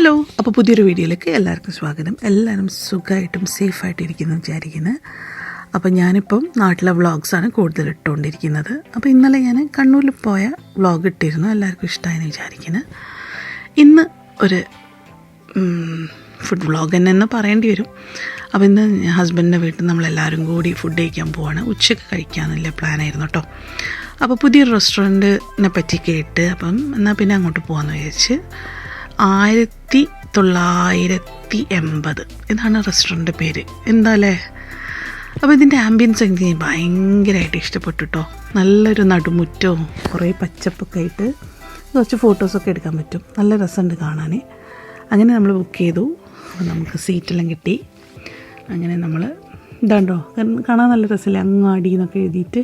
Hello, അപ്പോൾ പുതിയൊരു വീഡിയോയിലേക്ക് എല്ലാവർക്കും സ്വാഗതം. എല്ലാവരും സുഖമായിട്ടും സേഫായിട്ടിരിക്കുന്നു വിചാരിക്കുന്നത്. അപ്പോൾ ഞാനിപ്പം നാട്ടിലെ വ്ളോഗ്സാണ് കൂടുതൽ ഇട്ടുകൊണ്ടിരിക്കുന്നത്. അപ്പോൾ ഇന്നലെ ഞാൻ കണ്ണൂരിൽ പോയ വ്ളോഗ് ഇട്ടിരുന്നു, എല്ലാവർക്കും ഇഷ്ടമായെന്ന് വിചാരിക്കുന്നത്. ഇന്ന് ഒരു ഫുഡ് വ്ളോഗ് തന്നെ പറയേണ്ടി വരും. അപ്പോൾ ഇന്ന് ഹസ്ബൻഡിൻ്റെ വീട്ടിൽ നമ്മളെല്ലാവരും കൂടി ഫുഡ് കഴിക്കാൻ പോവാണ്. ഉച്ചയ്ക്ക് കഴിക്കാമെന്നുള്ള പ്ലാനായിരുന്നു കേട്ടോ. അപ്പോൾ പുതിയൊരു റെസ്റ്റോറൻറ്റിനെ പറ്റി കേട്ട് അപ്പം എന്നാൽ പിന്നെ അങ്ങോട്ട് പോകാമെന്ന് വിചാരിച്ച് 1980 ഇതാണ് റെസ്റ്റോറൻറ്റ് പേര്. എന്താ അല്ലേ? അപ്പോൾ ഇതിൻ്റെ ആംബിയൻസ് എനിക്ക് ഭയങ്കരമായിട്ട് ഇഷ്ടപ്പെട്ടു കേട്ടോ. നല്ലൊരു നടുമുറ്റവും കുറേ പച്ചപ്പൊക്കെ ആയിട്ട് കുറച്ച് ഫോട്ടോസൊക്കെ എടുക്കാൻ പറ്റും. നല്ല രസമുണ്ട് കാണാൻ. അങ്ങനെ നമ്മൾ ബുക്ക് ചെയ്തു. അപ്പോൾ നമുക്ക് സീറ്റെല്ലാം കിട്ടി. അങ്ങനെ നമ്മൾ ഇതാണ്ടോ കാണാൻ നല്ല രസമില്ല, അങ്ങാടി എന്നൊക്കെ എഴുതിയിട്ട്.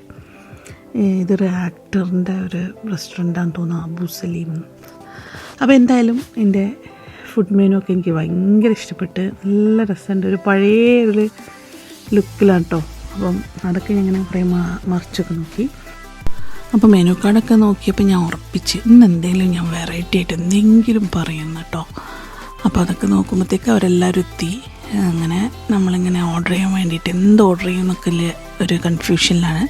ഇതൊരു ആക്ടറിൻ്റെ ഒരു റെസ്റ്റോറൻറ്റാണെന്ന് തോന്നുന്നു, അബു സലീം. അപ്പോൾ എന്തായാലും എൻ്റെ ഫുഡ് മെനു ഒക്കെ എനിക്ക് ഭയങ്കര ഇഷ്ടപ്പെട്ട്, നല്ല രസമുണ്ട്. ഒരു പഴയ ഒരു ലുക്കിലാണ് കേട്ടോ. അപ്പം അതൊക്കെ ഞാൻ ഇങ്ങനെ കുറേ മറിച്ചൊക്കെ നോക്കി. അപ്പോൾ മെനു കാർഡൊക്കെ നോക്കിയപ്പോൾ ഞാൻ ഉറപ്പിച്ച് ഇന്ന് എന്തെങ്കിലും ഞാൻ വെറൈറ്റി ആയിട്ട് എന്തെങ്കിലും പറയുന്നു കേട്ടോ. അപ്പോൾ അതൊക്കെ നോക്കുമ്പോഴത്തേക്ക് അവരെല്ലാവരും എത്തി. അങ്ങനെ നമ്മളിങ്ങനെ ഓർഡർ ചെയ്യാൻ വേണ്ടിയിട്ട് എന്ത് ഓർഡർ ചെയ്യുമെന്നൊക്കെ ഒരു കൺഫ്യൂഷനിലാണ്.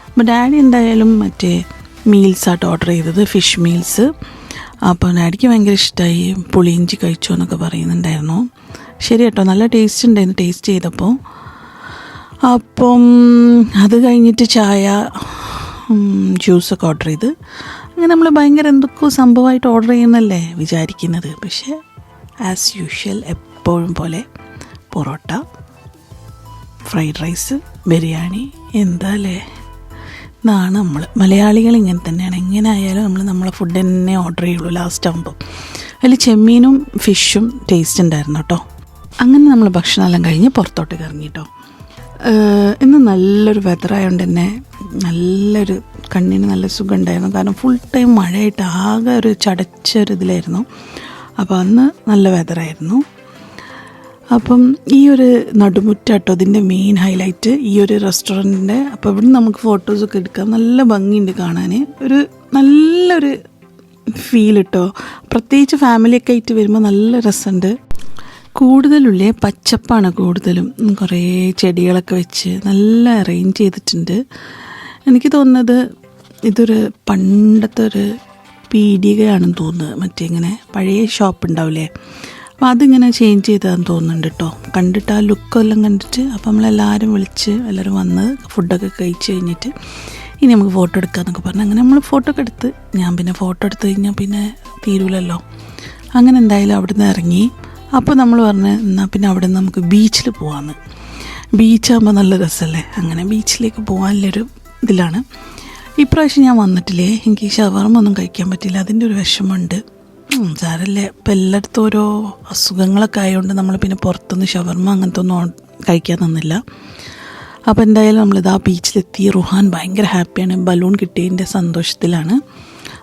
അപ്പോൾ ഡാഡി എന്തായാലും മറ്റേ മീൽസായിട്ട് ഓർഡർ ചെയ്തത്, ഫിഷ് മീൽസ്. അപ്പോൾ ഡാഡിക്ക് ഭയങ്കര ഇഷ്ടമായി. പുളിയിഞ്ചി കഴിച്ചോ എന്നൊക്കെ പറയുന്നുണ്ടായിരുന്നു. ശരി കേട്ടോ, നല്ല ടേസ്റ്റ് ഉണ്ടായിരുന്നു ടേസ്റ്റ് ചെയ്തപ്പോൾ. അപ്പം അത് കഴിഞ്ഞിട്ട് ചായ, ജ്യൂസൊക്കെ ഓർഡർ ചെയ്ത് അങ്ങനെ നമ്മൾ ഭയങ്കര എന്തൊക്കെയോ സംഭവമായിട്ട് ഓർഡർ ചെയ്യുന്നല്ലേ വിചാരിക്കുന്നത്. പക്ഷേ ആസ് യൂഷ്വൽ എപ്പോഴും പോലെ പൊറോട്ട, ഫ്രൈഡ് റൈസ്, ബിരിയാണി. എന്താ അല്ലേ, ഇതാണ് നമ്മൾ മലയാളികൾ ഇങ്ങനെ തന്നെയാണ്. എങ്ങനെ ആയാലും നമ്മളെ ഫുഡ് തന്നെ ഓർഡർ ചെയ്യുള്ളൂ ലാസ്റ്റ് ആകുമ്പോൾ. അതിൽ ചെമ്മീനും ഫിഷും ടേസ്റ്റ് ഉണ്ടായിരുന്നു കേട്ടോ. അങ്ങനെ നമ്മൾ ഭക്ഷണമെല്ലാം കഴിഞ്ഞ് പുറത്തോട്ട് ഇറങ്ങി കേട്ടോ. ഇന്ന് നല്ലൊരു വെതറായതുകൊണ്ട് തന്നെ നല്ലൊരു കണ്ണിന് നല്ല സുഖം ഉണ്ടായിരുന്നു. കാരണം ഫുൾ ടൈം മഴയായിട്ട് ആകെ ഒരു ചടച്ചൊരിതിലായിരുന്നു. അപ്പോൾ അന്ന് നല്ല വെതറായിരുന്നു. അപ്പം ഈ ഒരു നടുമുറ്റാട്ടോ ഇതിൻ്റെ മെയിൻ ഹൈലൈറ്റ്, ഈ ഒരു റെസ്റ്റോറൻറ്റിൻ്റെ. അപ്പോൾ ഇവിടെ നമുക്ക് ഫോട്ടോസൊക്കെ എടുക്കാം. നല്ല ഭംഗിയുണ്ട് കാണാൻ, ഒരു നല്ലൊരു ഫീൽ കേട്ടോ. പ്രത്യേകിച്ച് ഫാമിലിയൊക്കെ ആയിട്ട് വരുമ്പോൾ നല്ല രസമുണ്ട്. കൂടുതലുള്ളേ പച്ചപ്പാണ് കൂടുതലും. കുറേ ചെടികളൊക്കെ വെച്ച് നല്ല അറേഞ്ച് ചെയ്തിട്ടുണ്ട്. എനിക്ക് തോന്നുന്നത് ഇതൊരു പണ്ടത്തെ ഒരു പീടികയാണെന്ന് തോന്നുന്നത്. മറ്റേ ഇങ്ങനെ പഴയ ഷോപ്പ് ഉണ്ടാവില്ലേ, അപ്പോൾ അതിങ്ങനെ ചേഞ്ച് ചെയ്തതാണെന്ന് തോന്നുന്നുണ്ട് കേട്ടോ. കണ്ടിട്ട് ആ ലുക്കെല്ലാം കണ്ടിട്ട് അപ്പോൾ നമ്മളെല്ലാവരും വിളിച്ച് എല്ലാവരും വന്ന് ഫുഡൊക്കെ കഴിച്ച് കഴിഞ്ഞിട്ട് ഇനി നമുക്ക് ഫോട്ടോ എടുക്കാമെന്നൊക്കെ പറഞ്ഞ് അങ്ങനെ നമ്മൾ ഫോട്ടോ ഒക്കെ എടുത്ത്, ഞാൻ പിന്നെ ഫോട്ടോ എടുത്ത് കഴിഞ്ഞാൽ പിന്നെ തീരൂലല്ലോ. അങ്ങനെ എന്തായാലും അവിടെ നിന്ന് ഇറങ്ങി. അപ്പോൾ നമ്മൾ പറഞ്ഞ് എന്നാൽ പിന്നെ അവിടെ നിന്ന് നമുക്ക് ബീച്ചിൽ പോകാമെന്ന്. ബീച്ചാകുമ്പോൾ നല്ല രസമല്ലേ. അങ്ങനെ ബീച്ചിലേക്ക് പോകാനുള്ളൊരു ഇതിലാണ്. ഇപ്രാവശ്യം ഞാൻ വന്നിട്ടില്ലേ, എനിക്ക് ഷവർമ ഒന്നും കഴിക്കാൻ പറ്റില്ല, അതിൻ്റെ ഒരു വിഷമമുണ്ട്. സാരല്ലേ, ഇപ്പം എല്ലായിടത്തും ഓരോ അസുഖങ്ങളൊക്കെ ആയതുകൊണ്ട് നമ്മൾ പിന്നെ പുറത്തുനിന്ന് ഷവർമ അങ്ങനത്തെ ഒന്നും കഴിക്കാൻ തന്നില്ല. അപ്പോൾ എന്തായാലും നമ്മളിത് ആ ബീച്ചിലെത്തി. റുഹാൻ ഭയങ്കര ഹാപ്പിയാണ്, ബലൂൺ കിട്ടിയതിൻ്റെ സന്തോഷത്തിലാണ്.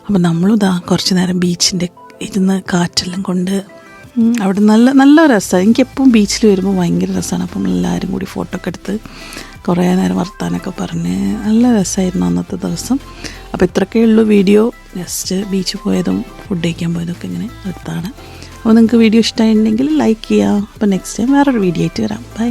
അപ്പോൾ നമ്മളും ഇതാ കുറച്ച് നേരം ബീച്ചിൻ്റെ ഇരുന്ന് കാറ്റെല്ലാം കൊണ്ട് അവിടെ നല്ല രസമാണ്. എനിക്കെപ്പോഴും ബീച്ചിൽ വരുമ്പോൾ ഭയങ്കര രസമാണ്. അപ്പം നമ്മളെല്ലാവരും കൂടി ഫോട്ടോ ഒക്കെ എടുത്ത് കുറേ നേരം വർത്താനൊക്കെ പറഞ്ഞ് നല്ല രസമായിരുന്നു അന്നത്തെ ദിവസം. അപ്പോൾ ഇത്രയൊക്കെ ഉള്ളൂ വീഡിയോ. ജസ്റ്റ് ബീച്ചിൽ പോയതും ഫുഡ് കഴിക്കാൻ പോയതൊക്കെ ഇങ്ങനെ എടുത്താണ്. അപ്പോൾ നിങ്ങൾക്ക് വീഡിയോ ഇഷ്ടമായിട്ടുണ്ടെങ്കിൽ ലൈക്ക് ചെയ്യുക. അപ്പോൾ നെക്സ്റ്റ് ടൈം വേറൊരു വീഡിയോ ആയിട്ട് വരാം. ബൈ.